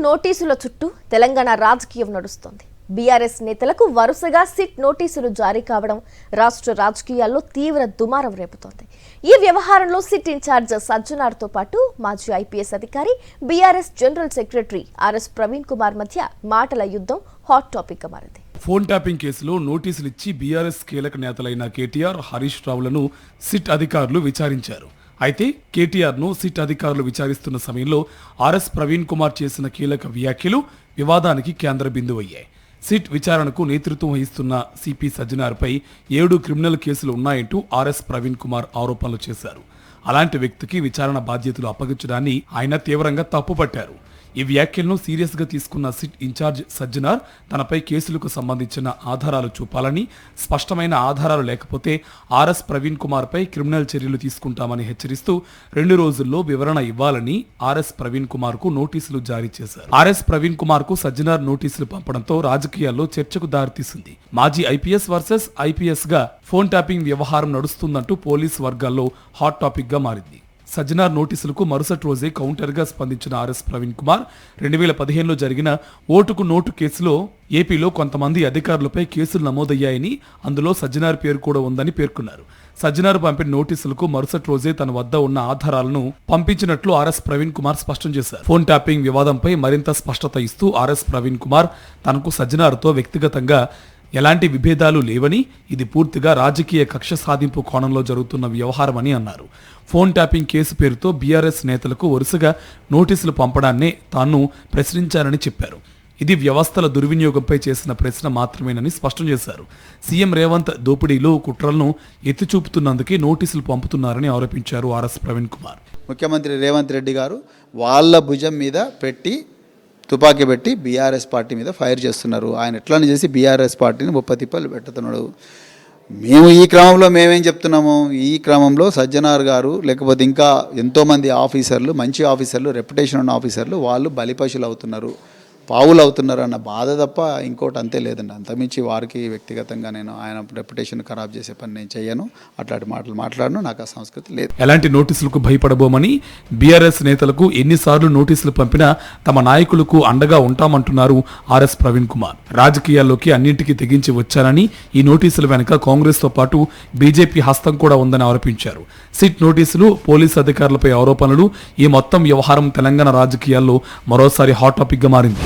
నోటీసుల చుట్టూ తెలంగాణ రాజకీయం నడుస్తోంది. బీఆర్ఎస్ నేతలకు వరుసగా సిట్ నోటీసులు జారీ కావడం రాష్ట్ర రాజకీయాల్లో తీవ్ర దుమారం రేపుతోంది. ఈ వ్యవహారంలో సిట్ ఇన్ఛార్జ్ సజ్జనార్తో పాటు మాజీ ఐపీఎస్ అధికారి BRS general secretary RS Praveen Kumar మధ్య మాటల యుద్ధం హాట్ టాపిక్ గా మారింది. ఫోన్ ట్యాపింగ్ కేసులో నోటీసులు ఇచ్చి బీఆర్ఎస్ కీలక నేతలైన కేటీఆర్, హరీష్ రావులను సిట్ అధికారులు విచారించారు. అయితే కేటీఆర్ ను సిట్ అధికారులు విచారిస్తున్న సమయంలో ఆర్ఎస్ ప్రవీణ్ కుమార్ చేసిన కీలక వ్యాఖ్యలు వివాదానికి కేంద్ర బిందువయ్యాయి. సిట్ విచారణకు నేతృత్వం వహిస్తున్న సిపి సజ్జనార్పై 7 క్రిమినల్ కేసులు ఉన్నాయంటూ ఆర్ఎస్ ప్రవీణ్ కుమార్ ఆరోపణలు చేశారు. అలాంటి వ్యక్తికి విచారణ బాధ్యతలు అప్పగించడాన్ని ఆయన తీవ్రంగా తప్పుపట్టారు. ఈ వ్యాఖ్యలను సీరియస్ గా తీసుకున్న సిట్ ఇన్ఛార్జ్ సజ్జనార్ తనపై కేసులకు సంబంధించిన ఆధారాలు చూపాలని, స్పష్టమైన ఆధారాలు లేకపోతే ఆర్ఎస్ ప్రవీణ్ కుమార్ పై క్రిమినల్ చర్యలు తీసుకుంటామని హెచ్చరిస్తూ 2 రోజుల్లో వివరణ ఇవ్వాలని ఆర్ఎస్ ప్రవీణ్ కుమార్ కు నోటీసులు జారీ చేశారు. ఆర్ఎస్ ప్రవీణ్ కుమార్ కు సజ్జనార్ నోటీసులు పంపడంతో రాజకీయాల్లో చర్చకు దారితీసింది. మాజీ ఐపీఎస్ వర్సెస్ ఐపీఎస్ గా ఫోన్ ట్యాపింగ్ వ్యవహారం నడుస్తుందంటూ పోలీస్ వర్గాల్లో హాట్ టాపిక్ గా మారింది. సజ్జనార్ నోటీసులకు మరుసటి రోజే కౌంటర్ గా స్పందించిన ఆర్ఎస్ ప్రవీణ్ కుమార్ 2015లో జరిగిన ఓటుకు నోటు కేసులో ఏపీలో కొంతమంది అధికారులపై కేసులు నమోదయ్యాయని, అందులో సజ్జనార్ పేరు కూడా ఉందని పేర్కొన్నారు. సజ్జనార్ పంపిన నోటీసులకు మరుసటి రోజే తన వద్ద ఉన్న ఆధారాలను పంపించినట్లు ఆర్ఎస్ ప్రవీణ్ కుమార్ స్పష్టం చేశారు. ఫోన్ ట్యాపింగ్ వివాదంపై మరింత స్పష్టత ఇస్తూ ఆర్ఎస్ ప్రవీణ్ కుమార్ తనకు సజ్జనార్తో వ్యక్తిగతంగా ఎలాంటి విభేదాలు లేవని, ఇది పూర్తిగా రాజకీయ కక్ష సాధింపు కోణంలో జరుగుతున్న వ్యవహారమని అన్నారు. ఫోన్ ట్యాపింగ్ కేసు పేరుతో బీఆర్ఎస్ నేతలకు వరుసగా నోటీసులు పంపడాన్నే తాను ప్రశ్నించానని చెప్పారు. ఇది వ్యవస్థల దుర్వినియోగంపై చేసిన ప్రశ్న మాత్రమేనని స్పష్టం చేశారు. సీఎం రేవంత్ దోపిడీలో కుట్రలను ఎత్తిచూపుతున్నందుకే నోటీసులు పంపుతున్నారని ఆరోపించారు ఆర్ఎస్ ప్రవీణ్ కుమార్. ముఖ్యమంత్రి రేవంత్ రెడ్డి గారు వాళ్ళ భుజం మీద తుపాకీ పెట్టి బీఆర్ఎస్ పార్టీ మీద ఫైర్ చేస్తున్నారు. ఆయన ఎట్లా చేసి బీఆర్ఎస్ పార్టీని 30 తిప్పలు పెట్టుతున్నాడు. మేము ఈ క్రమంలో మేమేం చెప్తున్నాము, ఈ క్రమంలో సజ్జనార్ గారు లేకపోతే ఇంకా ఎంతోమంది ఆఫీసర్లు, మంచి ఆఫీసర్లు, రెప్యుటేషన్ ఉన్న ఆఫీసర్లు వాళ్ళు బలిపశులు అవుతున్నారు, పావులు అవుతున్నారు అన్న బాధ తప్ప ఇంకోటి అంతే లేదండి. అంతమించి వారికి వ్యక్తిగతంగా నేను ఆయన రెప్యుటేషన్ ఖరాబ్ చేసే పని నేను చేయను, అట్లాంటి మాటలు మాట్లాడను, నాకు ఆ సంస్కృతి లేదు. ఎలాంటి నోటీసులకు భయపడబోమని, బీఆర్ఎస్ నేతలకు ఎన్నిసార్లు నోటీసులు పంపినా తమ నాయకులకు అండగా ఉంటామంటున్నారు ఆర్ఎస్ ప్రవీణ్ కుమార్. రాజకీయాల్లోకి అన్నింటికీ తెగించి వచ్చారని, ఈ నోటీసుల వెనుక కాంగ్రెస్ తో పాటు బీజేపీ హస్తం కూడా ఉందని ఆరోపించారు. సిట్ నోటీసులు, పోలీసు అధికారులపై ఆరోపణలు, ఈ మొత్తం వ్యవహారం తెలంగాణ రాజకీయాల్లో మరోసారి హాట్ టాపిక్ గా మారింది.